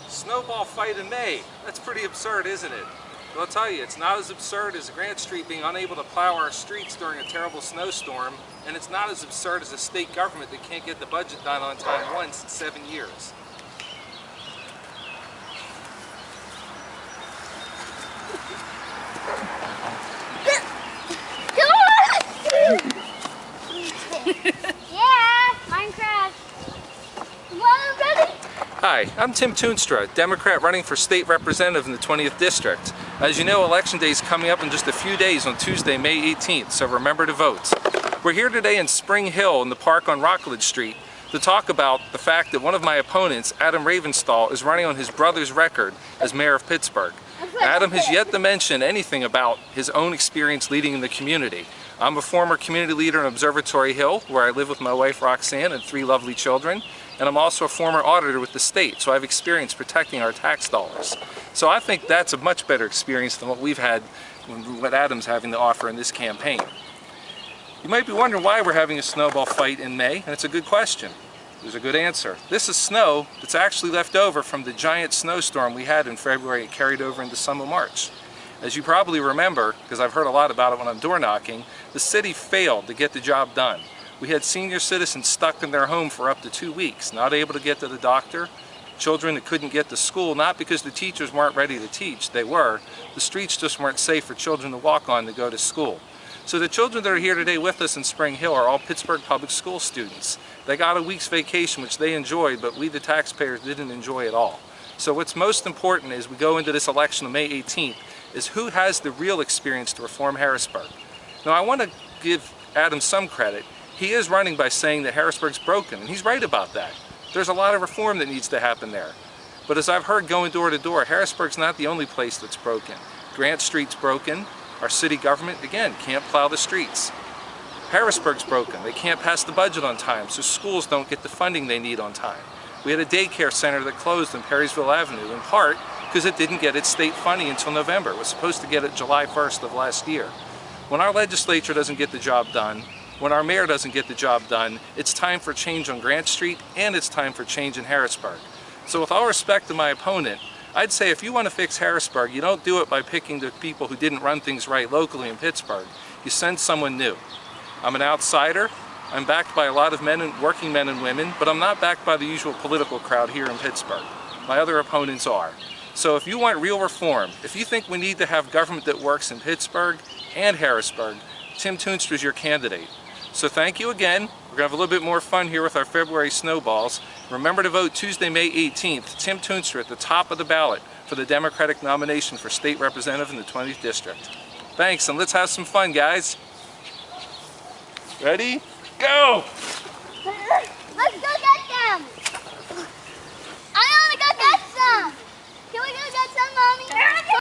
Snowball fight in May. That's pretty absurd, isn't it? Well, I'll tell you, it's not as absurd as Grant Street being unable to plow our streets during a terrible snowstorm, and it's not as absurd as a state government that can't get the budget done on time once in 7 years. Yeah, Minecraft. Hi, I'm Tim Tuinstra, Democrat running for state representative in the 20th District. As you know, Election Day is coming up in just a few days on Tuesday, May 18th, so remember to vote. We're here today in Spring Hill in the park on Rockledge Street to talk about the fact that one of my opponents, Adam Ravenstall, is running on his brother's record as mayor of Pittsburgh. Adam has yet to mention anything about his own experience leading in the community. I'm a former community leader in Observatory Hill, where I live with my wife Roxanne and 3 lovely children. And I'm also a former auditor with the state, so I've experienced protecting our tax dollars. So I think that's a much better experience than what we've had, what Adam's having to offer in this campaign. You might be wondering why we're having a snowball fight in May, and it's a good question. There's a good answer. This is snow that's actually left over from the giant snowstorm we had in February. It carried over into some of March. As you probably remember, because I've heard a lot about it when I'm door knocking, the city failed to get the job done. We had senior citizens stuck in their home for up to 2 weeks, not able to get to the doctor, children that couldn't get to school, not because the teachers weren't ready to teach, they were. The streets just weren't safe for children to walk on to go to school. So the children that are here today with us in Spring Hill are all Pittsburgh Public School students. They got a week's vacation, which they enjoyed, but we the taxpayers didn't enjoy at all. So what's most important as we go into this election on May 18th is who has the real experience to reform Harrisburg. Now I want to give Adam some credit. He is running by saying that Harrisburg's broken, and he's right about that. There's a lot of reform that needs to happen there. But as I've heard going door to door, Harrisburg's not the only place that's broken. Grant Street's broken. Our city government, again, can't plow the streets. Harrisburg's broken. They can't pass the budget on time, so schools don't get the funding they need on time. We had a daycare center that closed on Perrysville Avenue, in part because it didn't get its state funding until November. It was supposed to get it July 1st of last year. When our legislature doesn't get the job done, when our mayor doesn't get the job done, it's time for change on Grant Street, and it's time for change in Harrisburg. So with all respect to my opponent, I'd say if you want to fix Harrisburg, you don't do it by picking the people who didn't run things right locally in Pittsburgh. You send someone new. I'm an outsider. I'm backed by a lot of working men and women, but I'm not backed by the usual political crowd here in Pittsburgh. My other opponents are. So if you want real reform, if you think we need to have government that works in Pittsburgh and Harrisburg, Tim Tuinstra is your candidate. So thank you again. We're going to have a little bit more fun here with our February snowballs. Remember to vote Tuesday, May 18th. Tim Tuinstra at the top of the ballot for the Democratic nomination for state representative in the 20th District. Thanks, and let's have some fun, guys. Ready? Go! Let's go!